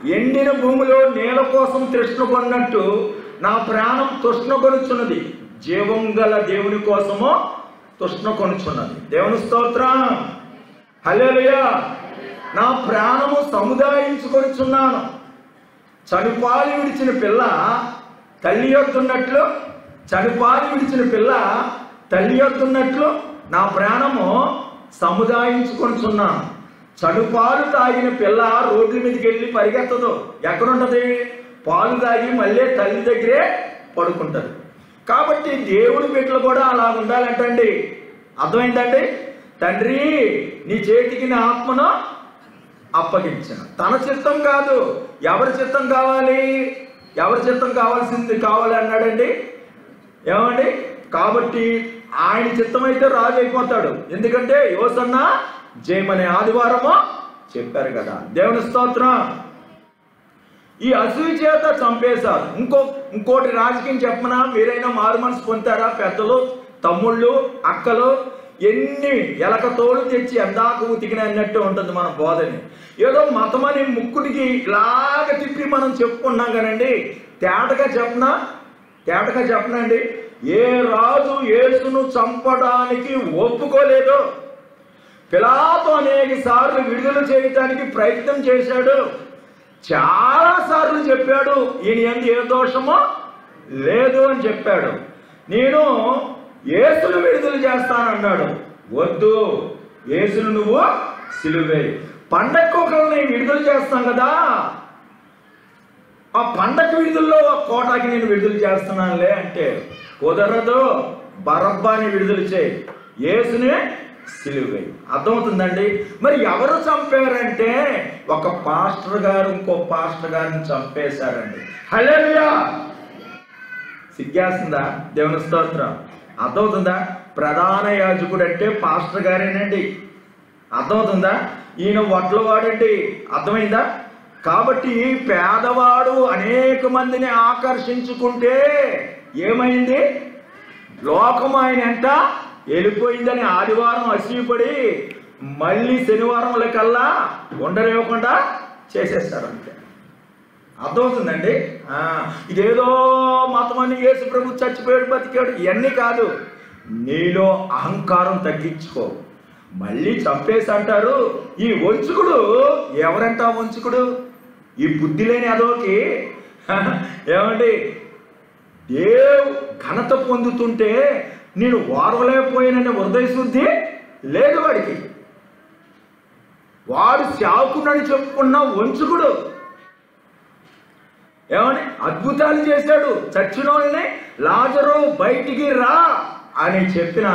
ఎండిన భూమిలో నేల కోసం తృష్ణ కొన్నట్టు నా ప్రాణం తృష్ణ కొనుచున్నది, జీవం గల దేవుని కోసము తృష్ణ కొనుచున్నది. దేవుని స్తోత్రం, హల్లెలూయా. నా ప్రాణము సముదాయించుకొనుచున్నాను. చనుపాలు విడిచిన పిల్ల తల్లి యొద్దున్నట్లు, చనుపాలు విడిచిన పిల్ల తల్లి యొద్దున్నట్లు నా ప్రాణము సముదాయించుకొనుచున్నాను. చనుపాలు తాగిన పిల్ల రోడ్ల మీదకి వెళ్ళి పరిగెత్తదు. ఎక్కడుంటది? పాలు తాగి మళ్ళీ తల్లి దగ్గరే పడుకుంటుంది. కాబట్టి దేవుడి బిడ్డలు కూడా అలా ఉండాలంటండి. అర్థమైందండి? తండ్రి నీ చేతికి నా ఆత్మను అప్పగించాను. తన చిత్తం కాదు, ఎవరి చిత్తం కావాలి? ఎవరి చిత్తం కావాలి అన్నాడండి. ఏమండి? కాబట్టి ఆయన చిత్తం అయితే రాజు అయిపోతాడు. ఎందుకంటే యోసన్న జయమనే ఆదివారము చెప్పారు కదా. దేవుని స్తోత్రం. ఈ అసూయ చేత చంపేశారు. ఇంకోటి రాజకీయం చెప్పనా? మీరైనా మారు మనసు పొందుతారా? పెద్దలు, తమ్ముళ్ళు, అక్కలు ఎన్ని ఎలక తోడు తెచ్చి ఎందాక ఉతికిన అన్నట్టు ఉంటుంది మన బోధని. ఏదో మతమని ముక్కుడికి ఇలాగ తిప్పి మనం చెప్పుకున్నాం కానండి. తేటగా చెప్పనండి, ఏ రాజు యేసును చంపడానికి ఒప్పుకోలేదు. పిలాతు అనేక సార్లు విడుదల చేయటానికి ప్రయత్నం చేశాడు. చాలా సార్లు చెప్పాడు ఈయన యందు ఏ దోషమో లేదు అని చెప్పాడు. నేను యేసును విడుదల చేస్తానన్నాడు. వద్దు, యేసును నువ్వు సిలువే. పండగ ఒకరిని విడుదల చేస్తాం కదా, ఆ పండగ విడుదలలో కోటాకి నేను విడుదల చేస్తున్నానులే అంటే కుదరదు. బరబ్బాని విడుదల చేయి, యేసునే సిలువే. అర్థమవుతుందండి? మరి ఎవరు చంపారంటే ఒక పాస్టర్ గారు ఇంకో పాస్టర్ గారిని చంపేశారండి. హల్లెలూయా. సిగ్గేస్తుందా? దేవుని స్తోత్రం. అర్థమవుతుందా? ప్రధాన యాజకుడు అంటే పాస్టర్ గారేనండి. అర్థమవుతుందా? ఈయన వడ్లవాడండి. అర్థమైందా? కాబట్టి పేదవాడు అనేక మందిని ఆకర్షించుకుంటే ఏమైంది? లోకం ఆయన ఎంత వెళ్ళిపోయిందని ఆదివారం అసూయపడి మళ్ళీ శనివారంలకల్లా ఉండనివ్వకుండా చేసేస్తారు అంతే. అర్థమవుతుందండి? ఇదేదో మతమని యేసు ప్రభు చచ్చిపోయాడు బతికాడు ఇవన్నీ కాదు. నీలో అహంకారం తగ్గించుకో. మళ్ళీ చంపేసి అంటారు. ఈ వంచుకుడు ఎవరంట? వంచుకుడు ఈ బుద్ధి లేని అదోకి ఏమండి ఘనత పొందుతుంటే నేను వారవలేకపోయాననే హృదయ శుద్ధి లేదు వాడికి. వాడు సేవకుడని చెప్పుకున్న వంచుకుడు. ఏమని అద్భుతాలు చేశాడు. చచ్చిన వాళ్ళని లాజరు బయటికి రా అని చెప్పిన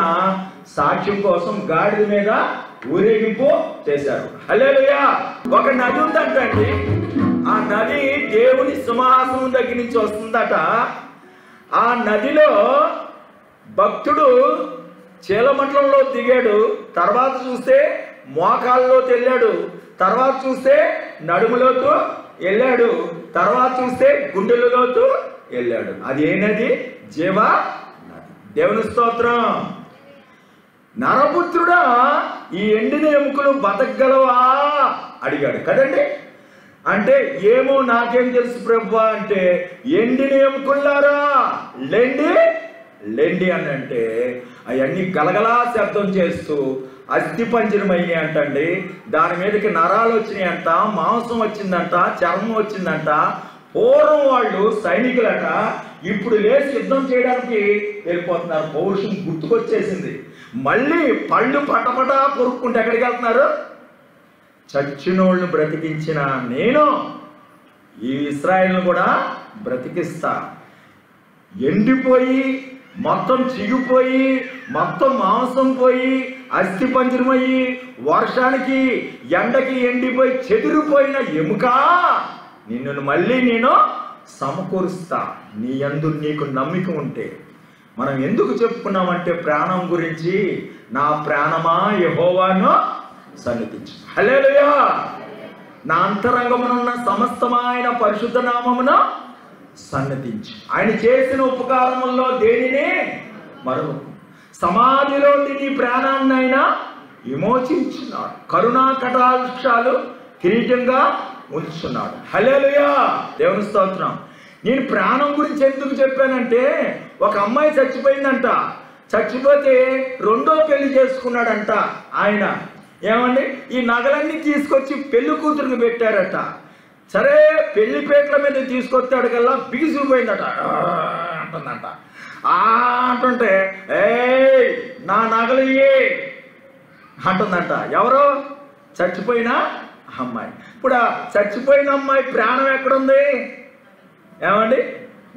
సాక్ష్యం కోసం గాడిద మీద ఊరేగింపు చేశారు. హల్లెలూయా. ఒక నది ఉందంటండి. ఆ నది దేవుని సింహాసనం దగ్గర నుంచి వస్తుందట. ఆ నదిలో భక్తుడు చీలమంటలంలో దిగాడు. తర్వాత చూస్తే మోకాళ్ళలోకి వెళ్ళాడు. తర్వాత చూస్తే నడుములోతు వెళ్ళాడు. తర్వాత చూస్తే గుండెలలోతు వెళ్ళాడు. అది ఏ నది? జీవ నది. దేవుని స్తోత్రం. నరపుత్రుడా, ఈ ఎండిన ఎముకలు బతకగలవా అడిగాడు కదండి. అంటే ఏమో నాకేం తెలుసు ప్రభువా అంటే, ఎండిన ఎముకల్లారా లెండి లెండి అని అంటే అవన్నీ గలగలా శబ్దం చేస్తూ అస్థి పంజరమైనవి అంటండి. దాని మీదకి నరాలు వచ్చినాయి అంట, మాంసం వచ్చిందంట, చర్మం వచ్చిందంట. పూర్వం వాళ్ళు సైనికులట, ఇప్పుడు లేచి యుద్ధం చేయడానికి వెళ్ళిపోతున్నారు. పౌరుషం గుర్తుకొచ్చేసింది. మళ్ళీ పళ్ళు పటపటా కొరుక్కుంటే ఎక్కడికి వెళ్తున్నారు? చచ్చినోళ్ళను బ్రతికించిన నేను ఈ ఇశ్రాయేలును కూడా బ్రతికిస్తా. ఎండిపోయి మొత్తం చిగిపోయి మొత్తం మాంసం పోయి అస్థి పంజరమయ్యి వర్షానికి ఎండకి ఎండిపోయి చెదిరిపోయిన ఎముక నిన్ను మళ్ళీ నేను సమకూరుస్తా. నీ యందు నీకు నమ్మిక ఉంటే. మనం ఎందుకు చెప్పుకున్నామంటే ప్రాణం గురించి, నా ప్రాణమా యెహోవాను సన్నిధించు. హల్లెలూయా. నా అంతరంగమునున్న సమస్తమైన పరిశుద్ధ నామమును సన్నతించు. ఆయన చేసిన ఉపకారముల్లో దేనిని మరొక సమాధిలో నీ ప్రాణాన్ని ఆయన విమోచించున్నాడు. కరుణా కటాక్షాలు కిరీటంగా ఉంచుతున్నాడు. హల్లెలూయా, దేవుని స్తోత్రం. నేను ప్రాణం గురించి ఎందుకు చెప్పానంటే, ఒక అమ్మాయి చచ్చిపోయిందంట. చచ్చిపోతే రెండో పెళ్లి చేసుకున్నాడంట ఆయన. ఏమండి, ఈ నగలన్నీ తీసుకొచ్చి పెళ్లి కూతురికి పెట్టారట. సరే, పెళ్లి పేట్ల మీద తీసుకొచ్చాడు కల్లా బిగిసిపోయిందట అంటుందంట. అంటుంటే నా నగలు ఇయ్యే అంటుందంట. ఎవరో చచ్చిపోయిన అమ్మాయి. ఇప్పుడు ఆ చచ్చిపోయిన అమ్మాయి ప్రాణం ఎక్కడుంది? ఏమండి,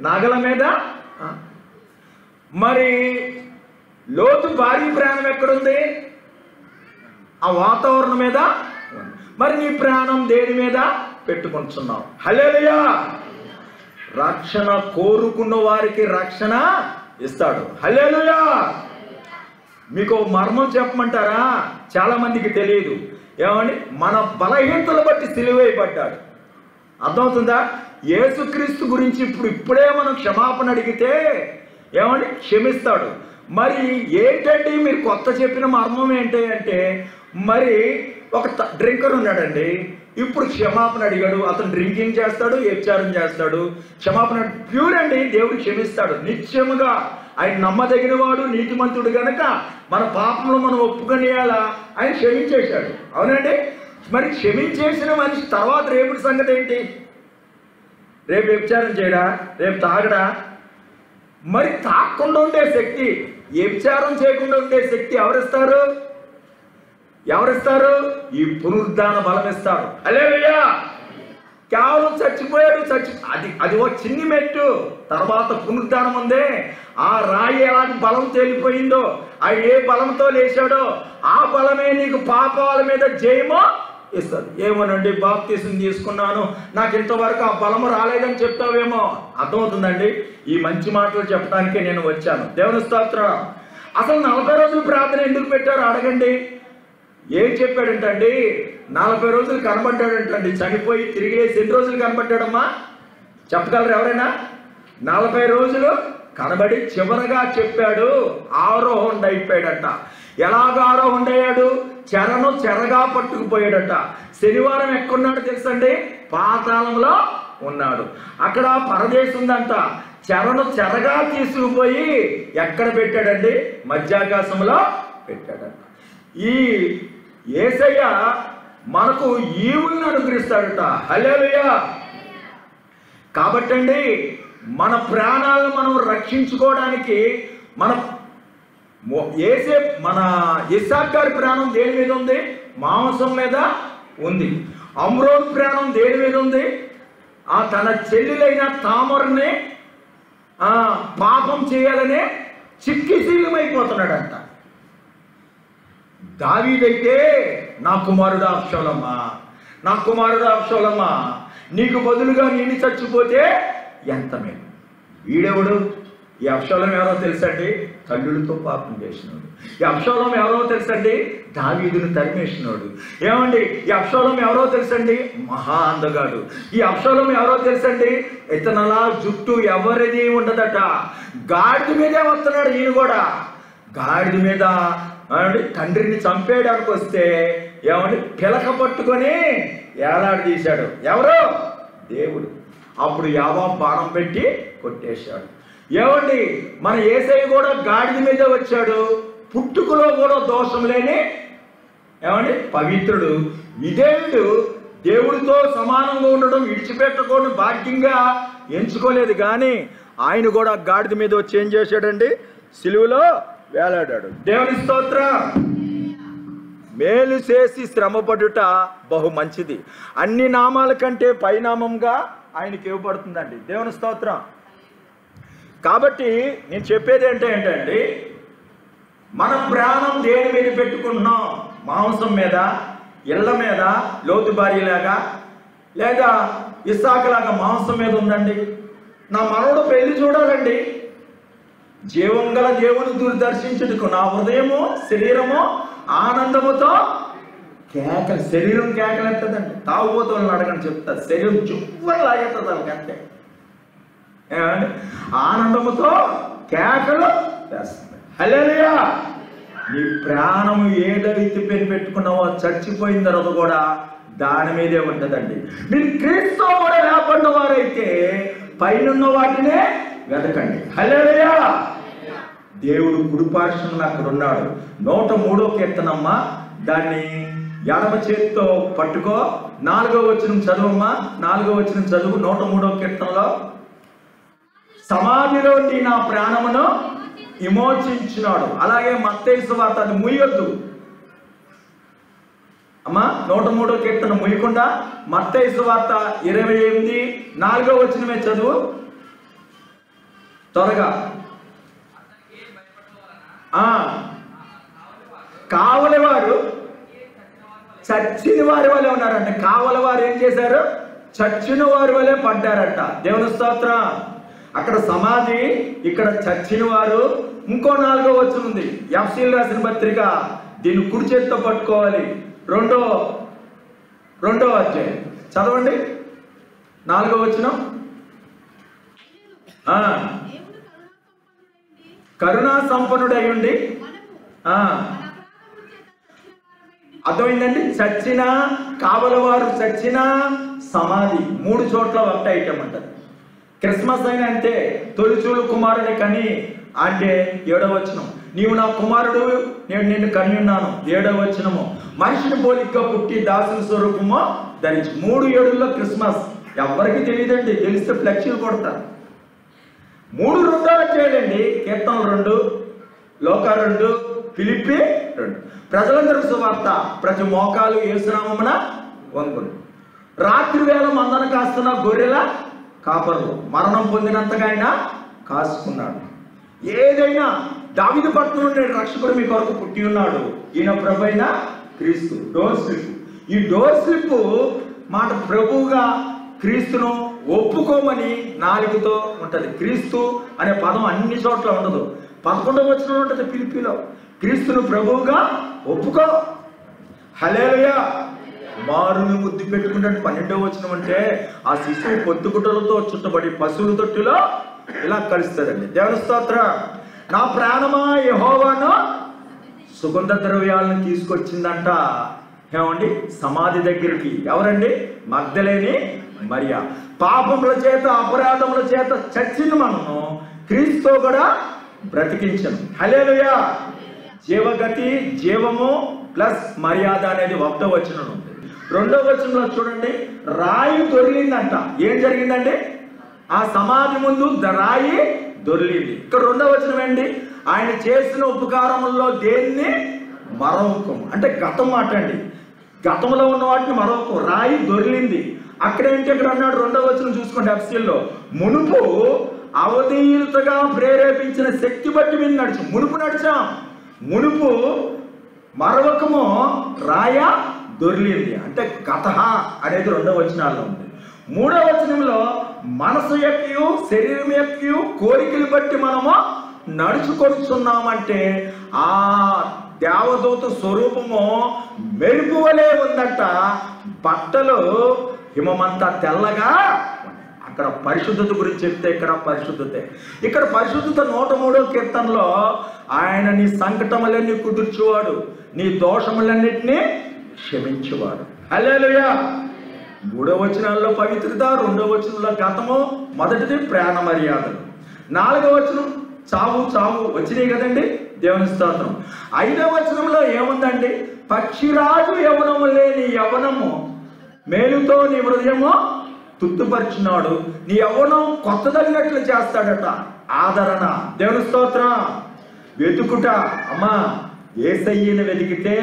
నగల మీద. మరి లోతు భార్య ప్రాణం ఎక్కడుంది? ఆ వాతావరణం మీద. మరి నీ ప్రాణం దేని మీద పెట్టుకుంటున్నావు? హల్లెలూయా. రక్షణ కోరుకున్న వారికి రక్షణ ఇస్తాడు. హల్లెలూయా. మీకు మర్మం చెప్పమంటారా? చాలా మందికి తెలియదు. ఏమండి, మన బలహీనతలు బట్టి సిలువేయబడ్డాడు. అర్థమవుతుందా? యేసుక్రీస్తు గురించి ఇప్పుడే మనం క్షమాపణ అడిగితే ఏమండి క్షమిస్తాడు. మరి ఏంటండి మీరు కొత్త చెప్పిన మర్మం ఏంటి అంటే, మరి ఒక డ్రింకర్ ఉన్నాడండి, ఇప్పుడు క్షమాపణ అడిగాడు. అతను డ్రింకింగ్ చేస్తాడు, వ్యభిచారం చేస్తాడు. క్షమాపణ ప్యూర్ అండి, దేవుడు క్షమిస్తాడు నిత్యముగా. ఆయన నమ్మదగిన వాడు, నీతిమంతుడు గనక మన పాపంలో మనం ఒప్పుకొనేయాలా, ఆయన క్షమించేశాడు. అవునండి. మరి క్షమించేసిన మనిషి తర్వాత రేపుడి సంగతి ఏంటి? రేపు వ్యభిచారం చేయడా? రేపు తాగడా? మరి తాగకుండా ఉండే శక్తి, వ్యభిచారం చేయకుండా ఉండే శక్తి ఎవరిస్తారు? ఈ పునరుద్ధాన బలం ఇస్తారు. హల్లెలూయా. కేవలం చచ్చిపోయాడు, అది ఒక చిన్ని మెట్టు. తర్వాత పునరుద్ధానం ఉందే, ఆ రాయి ఎలాంటి బలం తేలిపోయిందో, ఆయన ఏ బలంతో లేచాడో ఆ బలమే నీకు పాపాల మీద జయమో ఇస్తుంది. ఏమోనండి, బాప్తిసం తీసుకున్నాను, నాకు ఇంతవరకు ఆ బలము రాలేదని చెప్తావేమో. అర్థమవుతుందండి? ఈ మంచి మాటలు చెప్పడానికే నేను వచ్చాను. దేవుని స్తోత్రం. అసలు 40 రోజులు ప్రార్థన ఎందుకు పెట్టారో అడగండి. ఏం చెప్పాడంటండి? 40 రోజులు కనబడ్డాడంటండి. చనిపోయి తిరిగి లేచి ఎన్ని రోజులు కనబడ్డాడమ్మా? చెప్పగలరు ఎవరైనా? 40 రోజులు కనబడి చివరగా చెప్పాడు ఆరోహణ అయిపోయాడట. ఎలాగ ఆరోహణ అయ్యాడు? చెరగా పట్టుకుపోయాడట. శనివారం ఎక్కడున్నాడు తెలుసండి? పాతాళంలో ఉన్నాడు. అక్కడ పరదేశం ఉందంట. చెరగా తీసుకుపోయి ఎక్కడ పెట్టాడండి? మధ్యాకాశంలో పెట్టాడంట. ఈ యేసయ్య మనకు ఈవులను అనుగ్రహిస్తాడట. హల్లెలూయా. కాబట్టండి మన ప్రాణాలను మనం రక్షించుకోవడానికి మన ఇస్సాకు గారి ప్రాణం దేని మీద ఉంది? మాంసం మీద ఉంది. అమ్రోన్ ప్రాణం దేని మీద ఉంది? తన చెల్లెలైన తామరుని పాపం చేయాలనే చిక్కిశీలమైపోతున్నాడంట. దావీదైతే నా కుమారుడు అబ్షాలోమా, నీకు బదులుగా నేను చచ్చిపోతే ఎంత మేలు. వీడెవడు? ఈ అబ్షాలోము ఎవరో తెలుసండి? తల్లులతో పాపం చేసినోడు. ఈ అబ్షాలోము ఎవరో తెలుసండి? దావీదును తరిమేసినోడు. ఏమండి, ఈ అబ్షాలోము ఎవరో తెలుసండి? మహా అందగాడు. ఈ అబ్షాలోము ఎవరో తెలుసండి? ఇతనలా జుట్టు ఎవరిది ఉండదట. గాడిద మీదే వస్తున్నాడు ఈయన కూడా. గాడిద మీద తండ్రిని చంపేయడానికి వస్తే ఏమండి పిలక పట్టుకొని ఏలాడి తీశాడు. ఎవరు? దేవుడు. అప్పుడు యావాబు బాణం పెట్టి కొట్టేశాడు. ఏమండి, మన యేసయ్య కూడా గాడిద మీద వచ్చాడు. పుట్టుకలో కూడా దోషం లేని ఏమండి పవిత్రుడు, విధేయుడు, దేవుడితో సమానంగా ఉండడం విడిచిపెట్టకూడదు భాగ్యంగా ఎంచుకోలేదు. కానీ ఆయన కూడా గాడిద మీద వచ్చి ఏం చేశాడండి? సిలువలో వేలాడాడు. దేవుని స్తోత్రం. మేలు చేసి శ్రమపడుట బహు మంచిది, అన్ని నామాల కంటే పైనామంగా ఆయనకి ఇవ్వబడుతుందండి. దేవుని స్తోత్రం. కాబట్టి నేను చెప్పేది ఏంటంటే, మన ప్రాణం దేని మీద పెట్టుకుంటున్నాం? మాంసం మీద, ఇళ్ళ మీద, లోతు భార్యలాగా, లేదా ఇస్సాకులాగా మాంసం మీద ఉందండి. నా మనవడు పెళ్లి చూడాలండి. జీవం గల దేవుని దర్శించుటకు నా హృదయము శరీరము ఆనందముతో శరీరం కేకలెత్తదండి. తాగుబోతు వాళ్ళని అడగని చెప్తారు, శరీరం చువ్వని లాగేస్తుంది వాళ్ళకి అంతే. ఆనందముతో కేకలు వేస్తుంది. హల్లెలూయా. నీ ప్రాణము ఏదైతే పేరు పెట్టుకున్నావో చచ్చిపోయిన తర్వాత కూడా దాని మీదే ఉంటుందండి. మీరు క్రీస్తు కూడా లేకుండా వారైతే పైనున్న వాటినే వెతకండి. హల్లెలూయా. దేవుడు కుడిపార్శ్వమున అక్కడ ఉన్నాడు. 103వ కీర్తనమ్మ, దాన్ని ఎడమ చేతితో పట్టుకో. 4వ వచనం చదువమ్మా. 4వ వచనం చదువు. 103వ కీర్తనలో, సమాధిలో నా ప్రాణమును విమోచించినాడు. అలాగే మత్తయి సువార్త, అది ముయ్యొద్దు అమ్మా. 103వ కీర్తన ముయ్యకుండా మత్తయి సువార్త 28 4వ వచనమే చదువు త్వరగా. కావలివారు చచ్చిన వారి వలె ఉన్నారంట. కావలివారు ఏం చేశారు? చచ్చిన వారి వలె పడ్డారట. దేవుని స్తోత్రం. అక్కడ సమాధి, ఇక్కడ చచ్చిన వారు. ఇంకో 4వ వచనం ఉంది, ఎఫ్సీలు రాసిన పత్రిక, దీన్ని కుడి చేతితో పట్టుకోవాలి. రెండో అధ్యాయం చదవండి. 4వ వచనం. కరుణా సంపన్నుడై ఉండి, అర్థమైందండి. చచ్చిన, కావలవారు చచ్చిన, సమాధి 3 చోట్ల ఒకటే ఐటమ్ అంటారు. క్రిస్మస్ అయినా అంతే. తొలిచూలు కుమారుని కని అంటే 7వ వచనం, నీవు నా కుమారుడు, నేను నిన్ను కని ఉన్నాను. 7వ వచనము, మనిషిని పోలికగా పుట్టి దాసుని స్వరూపము ధరించి. 3 ఏడుల్లో క్రిస్మస్. ఎవరికి తెలియదండి, తెలిస్తే ఫ్లెక్సీలు కొడతారు. 3 2వ అధ్యాయులండి. కీర్తనలు 2, లోక 2, ఫిలిప్పి 2. ప్రజలందరూ సువార్త, ప్రతి మోకాలు యేసునామమున వంగును. రాత్రి వేళ మందన కాస్తున్న గొర్రెల కాపరులు మరణం పొందినంతగా ఆయన కాసుకున్నాడు. ఏదైనా దావీదు పట్టణంలో నుండి రక్షకుడు మీ కొరకు పుట్టి ఉన్నాడు, ఈయన ప్రభువైన క్రీస్తు. Door slip. ఈ డోర్ స్లిప్ మాట ప్రభువుగా క్రీస్తును ఒప్పుకోమని 4తో ఉంటది. క్రీస్తు అనే పదం అన్ని చోట్ల ఉండదు. 11వ వచనంలో ఉంటుంది ఫిలిప్పీలో, క్రీస్తును ప్రభువుగా ఒప్పుకో. హల్లెలూయా. కుమారుని ముద్దు పెట్టుకుంటే 12వ వచనం అంటే ఆ శిశువు పొద్దుగుట్టలతో చుట్టబడి పశువుల తొట్టిలో ఇలా కలుస్తాడండి. దేవుని స్తోత్రం. నా ప్రాణమా యెహోవాను సుగంధ ద్రవ్యాలను తీసుకొచ్చిందంట. ఏమండి? సమాధి దగ్గరికి. ఎవరండి? మగ్దలేని మరియా. పాపముల చేత, అపరాధముల చేత చచ్చిన మనము క్రీస్తు కూడా బ్రతికించను. హల్లెలూయా. జీవగతి, జీవము ప్లస్ మర్యాద అనేది 1వ వచనం ఉంది. 2వ వచనంలో చూడండి, రాయి దొరికిందంట. ఏం జరిగిందండి? ఆ సమాధి ముందు రాయి దొరికింది. ఇక్కడ 2వ వచనం ఏంటి? ఆయన చేసిన ఉపకారముల్లో దేన్ని మరొకం అంటే గతం మాట అండి. గతంలో ఉన్న వాటిని మరొక రాయి దొరికింది. అక్కడేంటి? ఇక్కడ అన్నాడు 2వ వచనం చూసుకోండి ఎఫ్సీల్లో, మునుపు అవధీయుతగా ప్రేరేపించిన శక్తి బట్టి మేము నడిచాం. మునుపు నడిచాం. మునుపు మరొకము రాయ దొర్లింది అంటే గత అనేది 2వ వచనాల్లో ఉంది. 3వ వచనంలో మనసు యొక్క, శరీరం యొక్క కోరికలు బట్టి మనము నడుచుకొస్తున్నామంటే ఆ దేవదూత స్వరూపము మెరుపు వలె ఉందట. బట్టలు హిమమంతా తెల్లగా. అక్కడ పరిశుద్ధత గురించి చెప్తే ఇక్కడ పరిశుద్ధతే. ఇక్కడ పరిశుద్ధత 103వ కీర్తనలో ఆయన నీ సంకటములన్నీ కుదుర్చువాడు, నీ దోషములన్నిటినీ క్షమించువాడు. హల్లెలూయా. 3వ వచనాల్లో పవిత్రత, 2వ వచనంలో గతము, మొదటిది ప్రాణ మర్యాదలు, 4వ వచనం చావు చావు వచ్చినాయి కదండి. దేవుని స్తోత్రం. 5వ వచనంలో ఏముందండి? పక్షిరాజు యవనము లేని యవనము మేలుతో నీ హృదయము తుట్టుపరిచినాడు, నీ యవ్వనం కొత్తదగినట్లు చేస్తాడట. ఆదరణ. దేవుని స్తోత్రం. వెతుకుట. అమ్మా, యేసయ్యను వెతికితే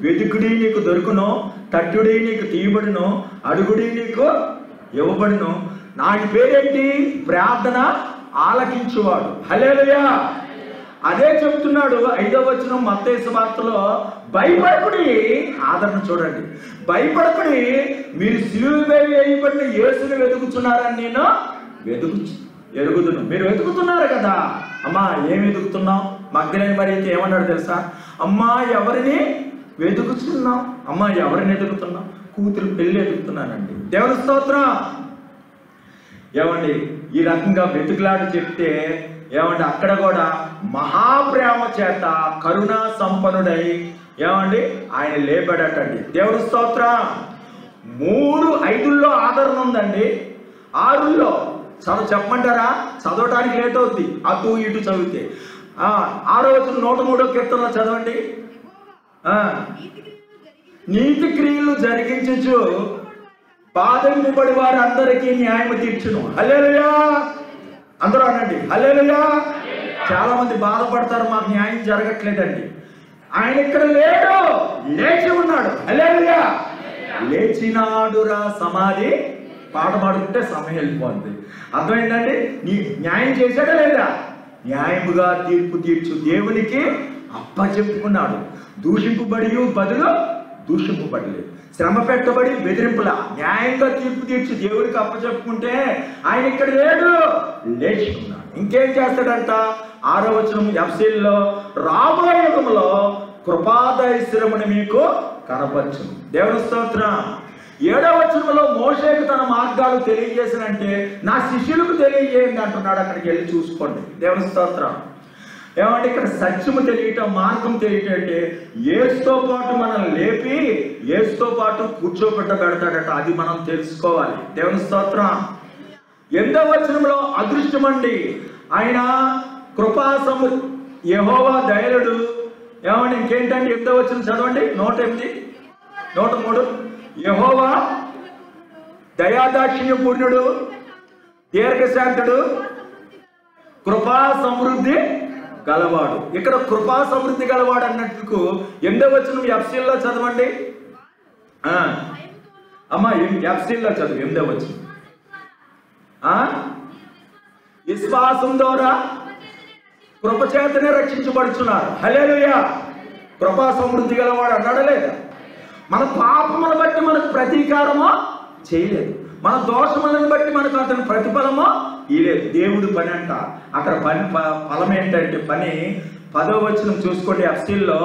వెతుకుడి నీకు దొరుకును, తట్టుడి నీకు తీయబడును, అడుగుడి నీకు ఇవ్వబడును. నాటి పేరేంటి? ప్రార్థన ఆలకించువాడు. హల్లెలూయా. అదే చెప్తున్నాడు 5వ వచనం మత్తయి సువార్తలో, భయపడకుడి. ఆదరణ చూడండి. భయపడకుడి, మీరు సిలువ వేయబడిన యేసుని వెతుకుతున్నారని నేను ఎరుగుదును. మీరు వెతుకుతున్నారు కదా. అమ్మా, ఏం వెతుకుతున్నావు? మగ్దలేని మరి అయితే ఏమన్నాడు తెలుసా? అమ్మా, ఎవరిని వెతుకుతున్నావు? అమ్మా, ఎవరిని వెతుకుతున్నావు? కూతురు పెళ్ళి వెతుకుతున్నానండి. దేవుని స్తోత్రం. ఏమండి, ఈ రకంగా వెతుకులాడు చెప్తే ఏమండి, అక్కడ కూడా మహాప్రేమ చేత కరుణా సంపన్నుడై ఏమండి ఆయన లేపాడటండి. దేవుని స్తోత్రం. 3:5 ఆదరణ ఉందండి. 6 చెప్పమంటారా? చదవటానికి లేట్ అవుద్ది అటు ఇటు చదివితే. 6వ వచనం 103వ కీర్తనలో చదవండి. నీతి క్రియలు జరిగించు బాధింపబడి వారి అందరికీ న్యాయం తీర్చును. హల్లెలూయా. అందరూ అనండి హల్లెలూయా. చాలా మంది బాధపడతారు, మాకు న్యాయం జరగట్లేదండి. ఆయన ఇక్కడ లేడు, లేచి ఉన్నాడు. హల్లెలూయా. లేచినాడురా సమాధి పాట పాడుకుంటే సమయం వెళ్ళిపోతుంది. అర్థమైందండి? నీ న్యాయం చేశాడా లేదా? న్యాయముగా తీర్పు తీర్చు దేవునికి అప్పచెప్పుకున్నాడు. దూషింపబడి బదులు దూషింపబడలేదు, శ్రమ పెట్టబడి బెదిరింపులా న్యాయంగా తీర్పు తీర్చి దేవుడికి అప్పచెప్పుకుంటే ఆయన ఇక్కడ లేడు, లేచుకున్నాడు. ఇంకేం చేస్తాడంట? 6వ వచనం ఎఫ్సీల్లో రాబోయే యుగంలో కృపాదైశ్రముని మీకు కనపరచును. దేవుని స్తోత్రం. 7వ వచనంలో మోషేకు తన మార్గాలు తెలియజేసినంటే నా శిష్యులకు తెలియజేయండి అంటున్నాడు. అక్కడికి వెళ్ళి చూసుకోండి. దేవుని స్తోత్రం. ఏమంటే ఇక్కడ సత్యము తెలియటం, మార్గం తెలియటం అంటే యేసుతో పాటు మనల్ని లేపి యేసుతో పాటు కూర్చోబెట్టబెడతాడట. అది మనం తెలుసుకోవాలి. దేవుని స్తోత్రం. 8వ వచనంలో అదృష్టమండి, ఆయన కృపాసము యెహోవా దయలుడు. ఏమంటే ఇంకేంటండి? 8వ వచనం చదవండి. 108, 103. యెహోవా దయాదాక్షిణ్య పూర్ణుడు, దీర్ఘశాంతుడు, కృపా సమృద్ధి గలవాడు. ఇక్కడ కృపా సమృద్ధి గలవాడు అన్నట్టుకు 8వ వచనం ఎఫ్సీల్లో చదవండి. అమ్మా ఎఫ్సీల్లో చదువు 8వ వచనం. విశ్వాసం ద్వారా కృపచేతనే రక్షించబడుచున్నారు. హల్లెలూయా. కృపా సమృద్ధి గలవాడు అన్నాడా లేదా? మన పాపములను బట్టి మనకు ప్రతీకారమో చేయలేదు, మన దోషములను బట్టి మనకు అతని ప్రతిఫలమో ఇలేదు. దేవుడి పని అంట. అక్కడ ఫలం ఏంటంటే పని 10వ వచనం చూసుకోండి. ఎఫ్సీల్లో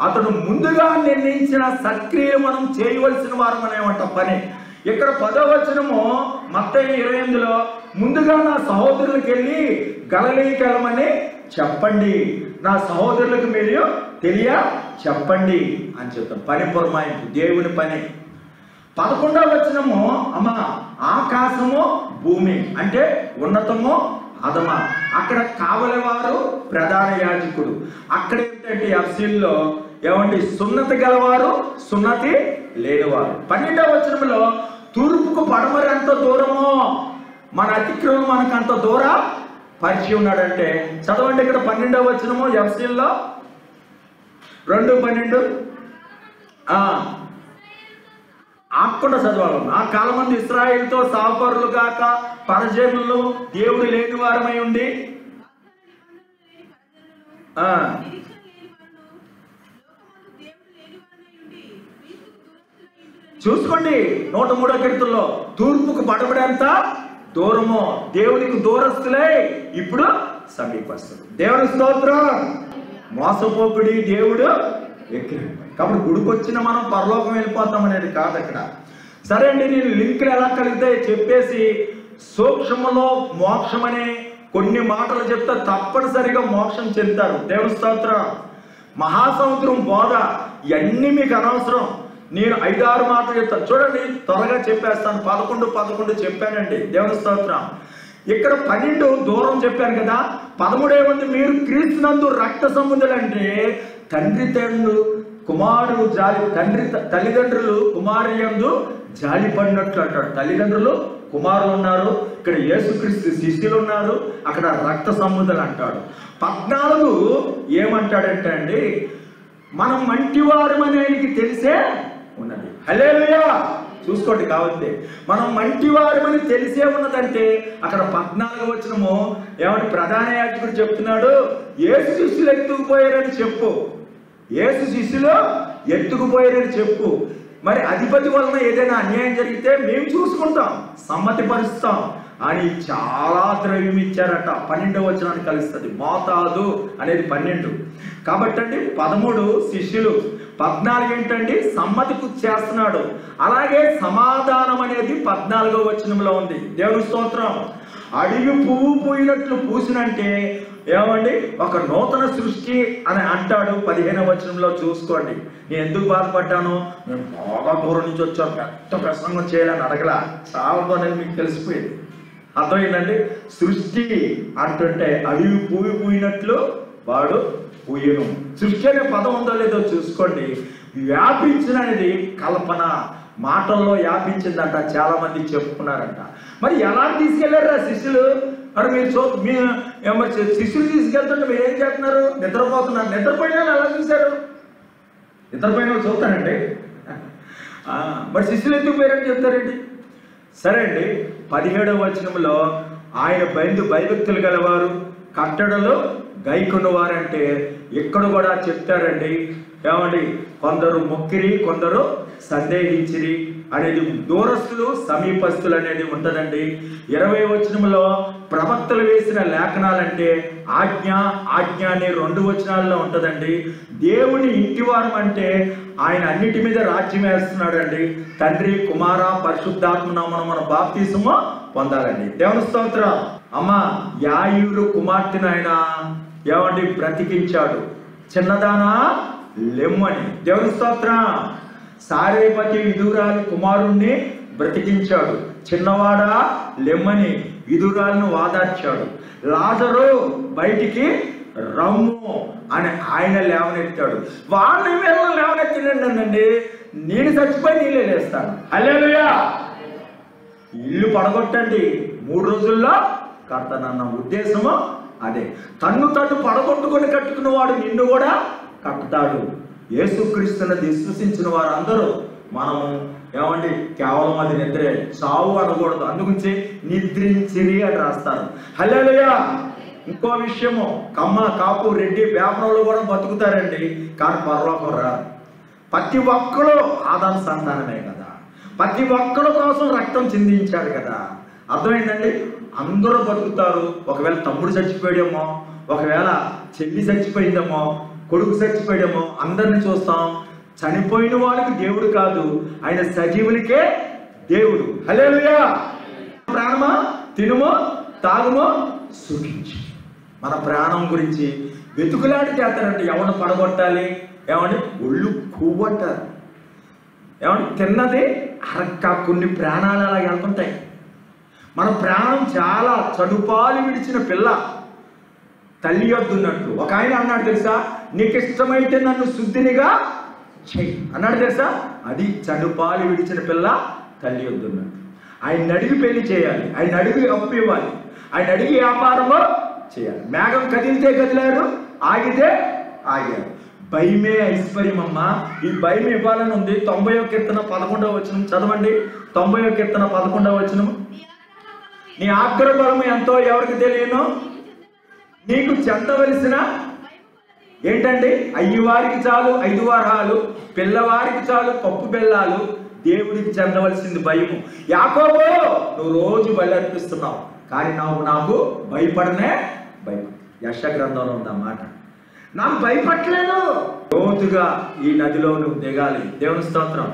అతను ముందుగా నిర్ణయించిన సక్రియ మనం చేయవలసిన వారం అనేమంట పని. ఇక్కడ 10వ వచనము మత్తయి 28లో ముందుగా నా సహోదరులకు వెళ్ళి గలిలయకి వెళ్ళమని చెప్పండి, నా సహోదరులకు మీరు తెలియ చెప్పండి అని చెప్తాం. పని పురమాయింపు, దేవుని పని. 11వ వచనము అమ్మ ఆకాశము భూమి అంటే ఉన్నతము అధమ. అక్కడ కావలివారు ప్రధాన యాజకుడు. అక్కడ ఏంటంటే ఎఫ్సీల్లో ఏమంటే సున్నతి గలవారు సున్నతి లేనివారు. 12వ వచనంలో తూర్పుకు పడమరి ఎంత దూరమో మన అతిక్రమం మనకు అంత దూరం పరిచి ఉన్నాడంటే చదవండి. ఇక్కడ 12వ వచనము ఎఫ్సీల్లో 2:12. ఆకుండా చదవాలి. ఆ కాలం మంది ఇశ్రాయేలుతో సాపరులు గాక పరజనులు దేవుడు లేని వారమై ఉండి చూసుకోండి. 103వ కీర్తనలో తూర్పుకు పడబడేంత దూరమో దేవునికి దూరస్తులై ఇప్పుడు సమీపస్తులు. దేవుని స్తోత్రం. మోసపోకుడి దేవుడు ఎక్కిన. కాబట్టి గుడికొచ్చిన మనం పరలోకం వెళ్ళిపోతాం అనేది కాదు అక్కడ. సరే అండి, నేను లింకులు ఎలా కలిగితే చెప్పేసి సూక్ష్మలో మోక్షం అనే కొన్ని మాటలు చెప్తే తప్పనిసరిగా మోక్షం చెందుతారు. దేవుని స్తోత్రం. మహాసముద్రం బోధ ఇవన్నీ మీకు అనవసరం. నేను 5-6 మాటలు చెప్తాను చూడండి, త్వరగా చెప్పేస్తాను. 11 చెప్పానండి. దేవుని స్తోత్రం. ఇక్కడ 12 దూరం చెప్పాను కదా. 13 ఏముంది? మీరు క్రీస్తునందు రక్త సంబంధులు అంటే తండ్రి కుమారుడు జాలి, తల్లిదండ్రులు కుమారు యందు జాలి పడినట్లు అంటాడు. తల్లిదండ్రులు కుమారులు ఉన్నారు, ఇక్కడ యేసుక్రీస్తు శిష్యులు ఉన్నారు, అక్కడ రక్త సంబంధులు అంటాడు. 14 ఏమంటాడంటే అండి, మనం మంటివారమనేది తెలిసే ఉన్నది. హల్లెలూయా. చూసుకోండి. కాబట్టి మనం మంటివారమని తెలిసే ఉన్నదంటే అక్కడ 14వ వచనము ఏమంటే ప్రధాన యాజకుడు చెప్తున్నాడు, యేసు శిష్యులు ఎత్తుకుపోయారని చెప్పు, యేసు శిష్యులు ఎత్తుకుపోయారని చెప్పు. మరి అధిపతి వలన ఏదైనా అన్యాయం జరిగితే మేము చూసుకుంటాం, సమ్మతి పరుస్తాం అని చాలా ద్రవ్యం ఇచ్చారట. 12వ వచనాన్ని కలుస్తుంది. మోతాదు అనేది 12. కాబట్టి అండి 13 శిష్యులు, 14 ఏంటండి సమ్మతి చేస్తున్నాడు. అలాగే సమాధానం అనేది 14వ వచనంలో ఉంది. దేవుని స్తోత్రం. అడవి పువ్వు పూయినట్లు పూసినంటే ఏమండి ఒక నూతన సృష్టి అని అంటాడు. 15వ వచనంలో చూసుకోండి. నేను ఎందుకు బాధపడ్డాను, నేను బాగా దూరం నుంచి వచ్చాను, పెద్ద ప్రసంగం చేయాలని అడగలా, చాలానే మీకు తెలిసిపోయింది. అర్థమైందండి. సృష్టి అంటుంటే అడవి పువ్వు పూయినట్లు వాడు పూయను. సృష్టి అనే పదం ఉందో లేదో చూసుకోండి. వ్యాపించిన అనేది కల్పన, మాటల్లో వ్యాపించిందంట, చాలా మంది చెప్పుకున్నారంట. మరి ఎలా తీసుకెళ్లారు ఆ శిష్యులు? మరి మీరు శిష్యులు తీసుకెళ్తుంటే మీరు ఏం చేస్తున్నారు? నిద్రపోతున్నారు. నిద్రపోయిన ఎలా చూశారు? నిద్రపోయిన చూస్తారండి. మరి శిష్యులు ఎందుకు పోయారని చెప్తారండి? సరే అండి. 17వ వచనంలో ఆయన భయభక్తులు గలవారు, కట్టడలు గైకొన్నవారంటే ఇక్కడ కూడా చెప్తారండి. ఏమండి, కొందరు మొక్కిరి, కొందరు సందేహించిరి అనేది, దూరస్తులు సమీపస్తులు అనేది ఉంటుందండి. 20వ వచనంలో ప్రవక్తలు వేసిన లేఖనాలంటే ఆజ్ఞ అని 2 వచనాల్లో ఉంటుందండి. దేవుని ఇంటివారం అంటే ఆయన అన్నిటి మీద రాజ్యం వేస్తున్నాడండి. తండ్రి, కుమార, పరిశుద్ధాత్మ నామమున మన బాప్తిసము పొందాలండి. దేవుని స్తోత్రం. అమ్మ యాయూరు కుమార్తెను ఆయన ఏమండి బ్రతికించాడు. చిన్నదానా లెమ్మని. దేవుని స్తోత్రం. సారేపతి విధురాలి కుమారుణ్ణి బ్రతికించాడు. చిన్నవాడా లెమ్మని విధురాలను వాదార్చాడు. లాజరు బయటికి రమ్ము అని ఆయన లేవనెత్తాడు. వాళ్ళని వీళ్ళని లేవనెత్తినండి. నేను చచ్చిపోయి నీళ్ళే లేస్తాను. హల్లెలూయా. ఇల్లు పడగొట్టండి, 3 రోజుల్లో కడతానన్న ఉద్దేశము అదే. తన్ను పడగొట్టుకొని కట్టుకున్న వాడు నిన్ను కూడా కట్టుతాడు. యేసుక్రీస్తుని విశ్వసించిన వారందరూ మనము ఏమండి కేవలం అది నిద్రే, చావు అనకూడదు. అందుగురించి నిద్రించిరి అని రాస్తారు. హల్లెలూయా. ఇంకో విషయము, కమ్మ, కాపు, రెడ్డి, వ్యాపారంలో కూడా బతుకుతారండి, కానీ పరలోకం రారు. ప్రతి ఒక్కరు ఆదాము సంతానమే కదా, ప్రతి ఒక్కరి కోసం రక్తం చిందించాడు కదా. అర్థమైందండి. అందరూ బతుకుతారు. ఒకవేళ తమ్ముడు చచ్చిపోయాడేమో, ఒకవేళ చెల్లి చచ్చిపోయిందేమో, కొడుకు చచ్చిపోయాడేమో, అందరిని చూస్తాం. చనిపోయిన వాళ్ళకి దేవుడు కాదు, ఆయన సజీవులకే దేవుడు. హల్లెలూయా. ప్రాణమా తినుమో తాగుమో సుఖించు. మన ప్రాణం గురించి వెతుకులాడి చేస్తారంటే ఎవరిని పడగొట్టాలి, ఏమంటే ఒళ్ళు కొవ్వంటారు. ఏమంటే తిన్నది అరక్క కొన్ని ప్రాణాలు అలా వెళ్తుంటాయి. మన ప్రాణం చాలా చడుపాలు విడిచిన పిల్ల తల్లి వద్దున్నట్లు. ఒక ఆయన అన్నాడు తెలుసా, నీకు ఇష్టమైతే నన్ను శుద్ధినిగా చెయ్యి అన్నాడు తెలుసా. అది చడుపాలు విడిచిన పిల్ల తల్లి వద్దున్నట్లు. ఆయన అడిగి పెళ్లి చేయాలి, ఆయన అడిగి అప్పు ఇవ్వాలి, ఆయన అడిగి వ్యాపారము చేయాలి. మేఘం కదిలితే కదిలారు, ఆగితే ఆగారు. భయమే ఐశ్వర్యం అమ్మ. ఈ భయం ఇవ్వాలని ఉంది. 90వ కీర్తన 11వ వచనం చదవండి. 90వ కీర్తన 11వ వచనం. నీ ఆగ్రహబలము ఎంతో ఎవరికి తెలియను, నీకు చెందవలసిన ఏంటండి, అయ్యవారికి చాలు 5 వారాలు, పిల్లవారికి చాలు పప్పు బెల్లాలు, దేవుడికి చెందవలసింది భయము. యాకోబు నువ్వు రోజు బలి అర్పిస్తున్నావు, కానీ నాకు భయపడనే భయపడ. యెషయా గ్రంథంలో ఉందన్నమాట. నాకు భయపడలేదు. రోజుగా ఈ నదిలో నువ్వు దిగాలి. దేవుని స్తోత్రం.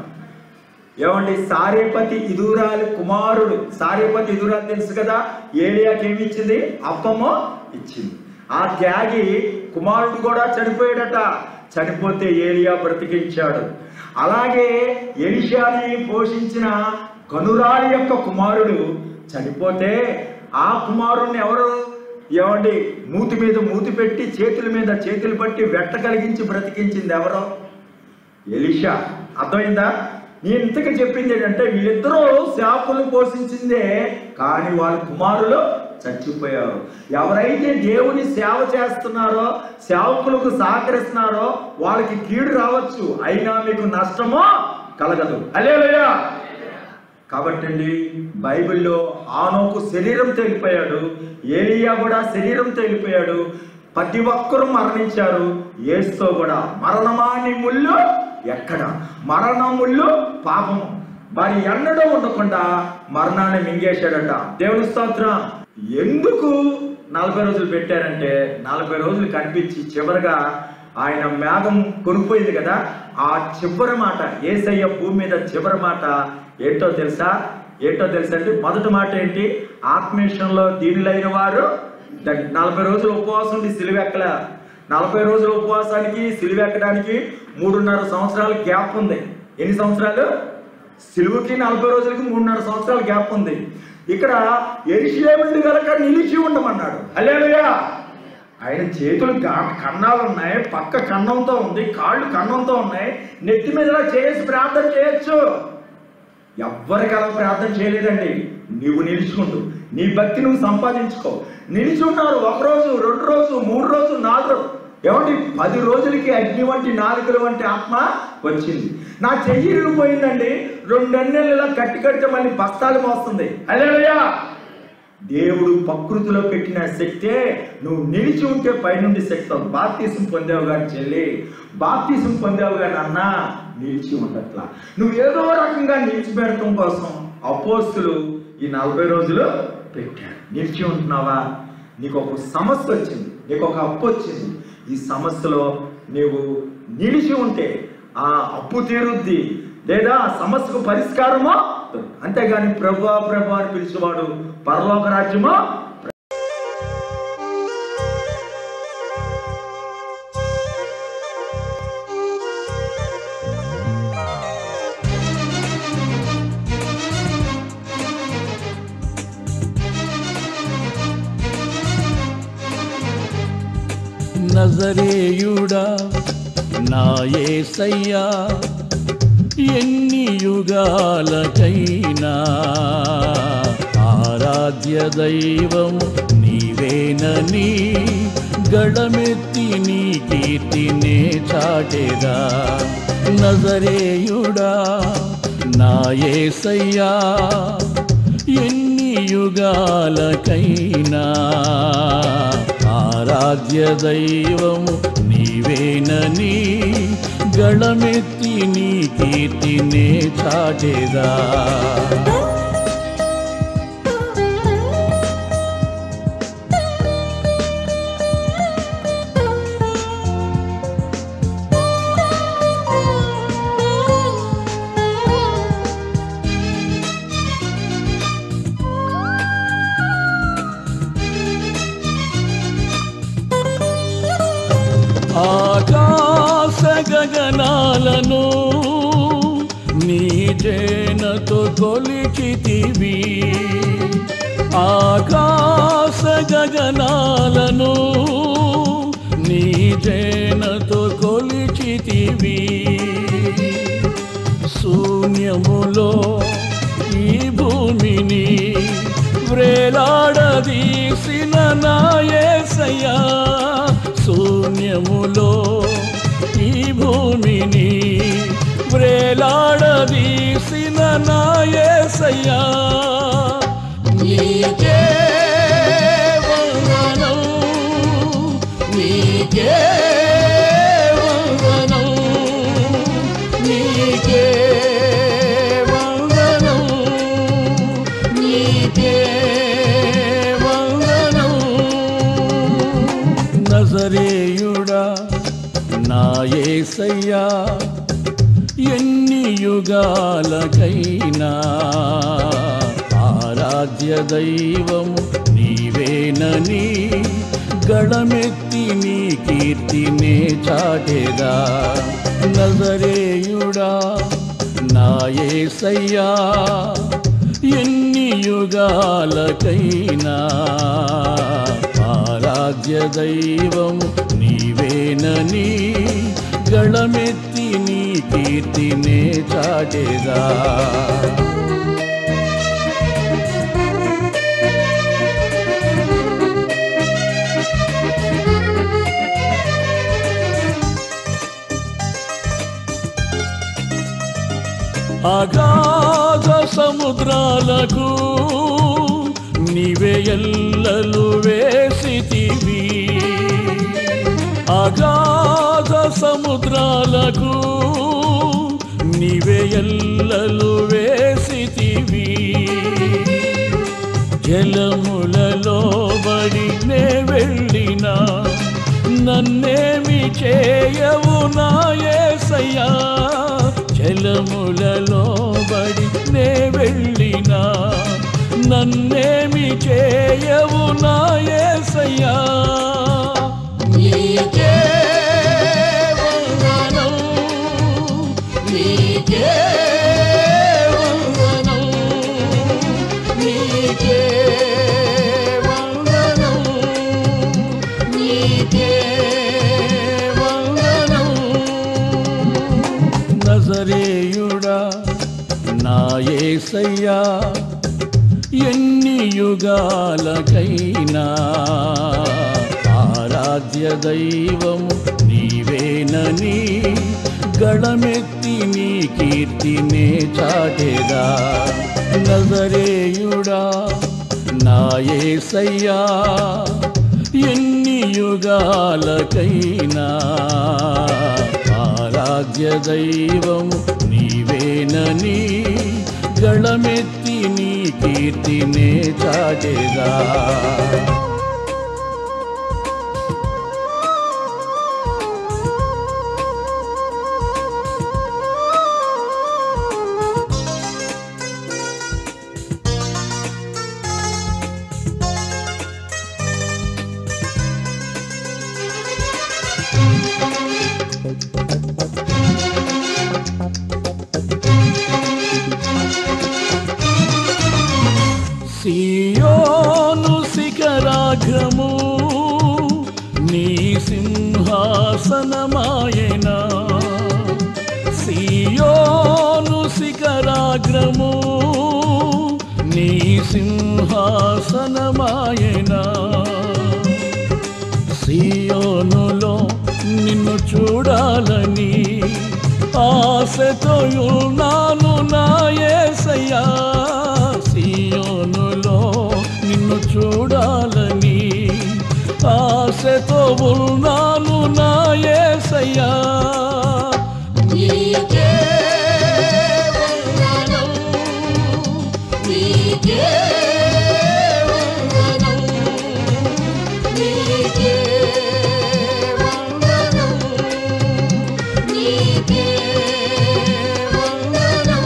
ఏమండి, సారేపతి ఇదురాలి కుమారుడు. సారేపతి ఇదురాలి తెలుసు కదా, ఏలియాకి ఏమి ఇచ్చింది? అప్పము ఇచ్చింది. ఆ త్యాగి కుమారుడు కూడా చనిపోయాడట. చనిపోతే ఏలియా బ్రతికించాడు. అలాగే ఎలీషాని పోషించిన గనురాలి యొక్క కుమారుడు చనిపోతే ఆ కుమారుణ్ణి ఎవరు ఏమండి మూతి మీద మూతి పెట్టి చేతుల మీద చేతులు పట్టి వెట్ట కలిగించి బ్రతికించింది ఎవరో? ఎలీషా. అర్థమైందా? నేను ఇంతగా చెప్పింది ఏంటంటే వీళ్ళిద్దరూ సేవకులు పోషించిందే, కానీ వాళ్ళ కుమారులు చచ్చిపోయారు. ఎవరైతే దేవుని సేవ చేస్తున్నారో, సేవకులకు సహకరిస్తున్నారో వాళ్ళకి కీడు రావచ్చు, అయినా మీకు నష్టమో కలగదు. హల్లెలూయా. కాబట్టి బైబిల్లో ఆనోకు శరీరం తేలిపోయాడు, ఏలియా కూడా శరీరం తేలిపోయాడు, ప్రతి ఒక్కరూ మరణించారు. యేసుతో కూడా మరణమాని ముళ్ళు ఎక్కడ, మరణ ముళ్ళు పాపము మరి ఎన్నడూ ఉండకుండా మరణాన్ని మింగేశాడట. దేవుని స్తోత్రం. ఎందుకు 40 రోజులు పెట్టారంటే 40 రోజులు కనిపించి చివరిగా ఆయన మేఘం కొనుక్కోయింది కదా, ఆ చివరి మాట యేసయ్య భూమి మీద చివరి మాట ఏంటో తెలుసా? ఏంటో తెలుసండి? మొదటి మాట ఏంటి? ఆత్మీయంలో దీనులైన వారు 40 రోజులు ఉపవాసం ఉండి సిలువెక్కల. 40 రోజుల ఉపవాసానికి సిలువెక్కడానికి 3.5 సంవత్సరాల గ్యాప్ ఉంది. ఎన్ని సంవత్సరాలు? సిలువుకి 40 రోజులకి 3.5 సంవత్సరాల గ్యాప్ ఉంది. ఇక్కడ యెరూషలేము గలక నిలిచి ఉండమన్నాడు. హల్లెలూయా! ఆయన చేతులు కన్నాలు ఉన్నాయి, పక్క కన్నంతో ఉంది, కాళ్ళు కన్నంతో ఉన్నాయి, నెత్తి మీద చేసి ప్రార్థన చేయొచ్చు. ఎవ్వరికి అలా ప్రార్థన చేయలేదండి. నువ్వు నిలుచుకుంటూ నీ భక్తి నువ్వు సంపాదించుకో. నిలిచి ఉన్నారు 1 రోజు, 2 రోజు, 3 రోజు, 4 రోజు. ఏమండి? 10 రోజులకి అగ్ని వంటి నాలుకల వంటి ఆత్మ వచ్చింది. నా చెయ్యి ఇరిగిపోయిందండి. 2 నెలలు ఇలా కడితే మళ్ళీ బస్తాలు మోస్తుంది. హల్లెలూయా! దేవుడు ప్రకృతిలో పెట్టిన శక్తే. నువ్వు నిలిచి ఉంటే పైనుండి శక్తి. బాప్తిసం పొందావు కానీ చెల్లి, బాప్తిసం పొందావు కానీ అన్న, నిలిచి ఉండట్లా. నువ్వు ఏదో రకంగా నిలిచిపెట్టడం కోసం అపోస్తులు ఈ 40 రోజులు పెట్టాడు. నిలిచి ఉంటున్నావా? నీకు ఒక సమస్య వచ్చింది, నీకు ఒక అప్పు వచ్చింది. ఈ సమస్యలో నీవు నిలిచి ఉంటే ఆ అప్పు తీరుద్ది, లేదా ఆ సమస్యకు పరిష్కారమో. అంతేగాని ప్రభు ప్రభు అని పిలిచేవాడు పరలోక రాజ్యమో. నజరేయుడా నా యేసయ్యా, ఎన్ని యుగాలకైనా ఆరాధ్య దైవము నీవేనని గళమెత్తి నీ కీర్తినే చాటెదా. నజరేయుడా నా యేసయ్యా, ఎన్ని యుగాలకైనా ఆరాధ్య దైవము నీవేనని గళమెత్తి నీ కీర్తినే చాటెదా. ఆకాశ గగనాలను నీ జేనతో కొలిచితివి, ఆకాశ గగనాలను నీ జేనతో కొలిచితివి. శూన్యములో ఈ భూమిని వ్రేలాడదీసిన నా యేసయ్యా, శూన్యములో ఈ భూమిని వ్రేలాడదీసిన నా యేసయ్యా, నీకే వందనం, నీకే వందనం, నీకే వందనం, నీకే వందనం. నజరేయుడా నా యేసయ్యా, ఎన్ని యుగాలకైనా ఆరాధ్య దైవము నీవేనని గళమెత్తి నీ కీర్తినే చాటెదా. నజరేయుడా నా యేసయ్యా, ఎన్ని యుగాలకైనా ఆరాధ్య దైవము నీవేనని గళమెత్తి నీ కీర్తినే చాటెదా. అగాధ సముద్రాలకు నీవే ఎల్లలు వేసితివి, అగాధ సముద్రాలకు నీవే ఎల్లలు వేసితివి. జలములలో బడి నే వెళ్ళినా నన్నేమి చేయవు నా యేసయ్యా, జలములలో బడి నే వెళ్ళినా నన్నేమి చేయవు నా యేసయ్యా. నీకే వందనం, నీకే వందనం, నీకే వందనం, నీకే వందనం. నజరేయుడా నా యేసయ్యా, ఎన్ని యుగాలకైనా ఆరాధ్య దైవము నీవేనని గళమెత్తి నీ కీర్తినే చాటెదా. నజరేయుడా నా యేసయ్యా, ఎన్ని యుగాలకైనా ఆరాధ్య దైవము నీవేనని గళమెత్తి నీ కీర్తినే చాటెదా. సియోను శిఖరాగ్రము నీ సింహాసనమాయెనా. సియోను శిఖరాగ్రము నీ సింహాసనమాయెనా. సియోనులో నిన్ను చూడాలని ఆశతో ఉన్నాను నా యేసయ్యా. సియోనులో నిన్ను చూడాలని ఆశతో ఉన్నాను నా యేసయ్యా. నీకే వందనం, నీకే వందనం, నీకే వందనం, నీకే వందనం.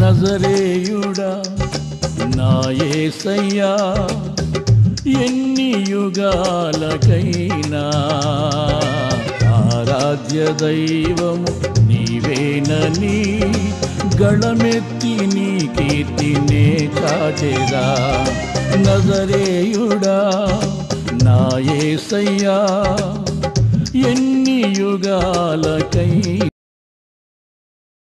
నజరేయుడా నా యేసయ్యా, ఎన్ని యుగాలకైనా ఆరాధ్య దైవము నీవేనని గళమెత్తి నీ కీర్తినే చాటెదా. నజరేయుడా నా యేసయ్యా, ఎన్ని యుగాలకైనా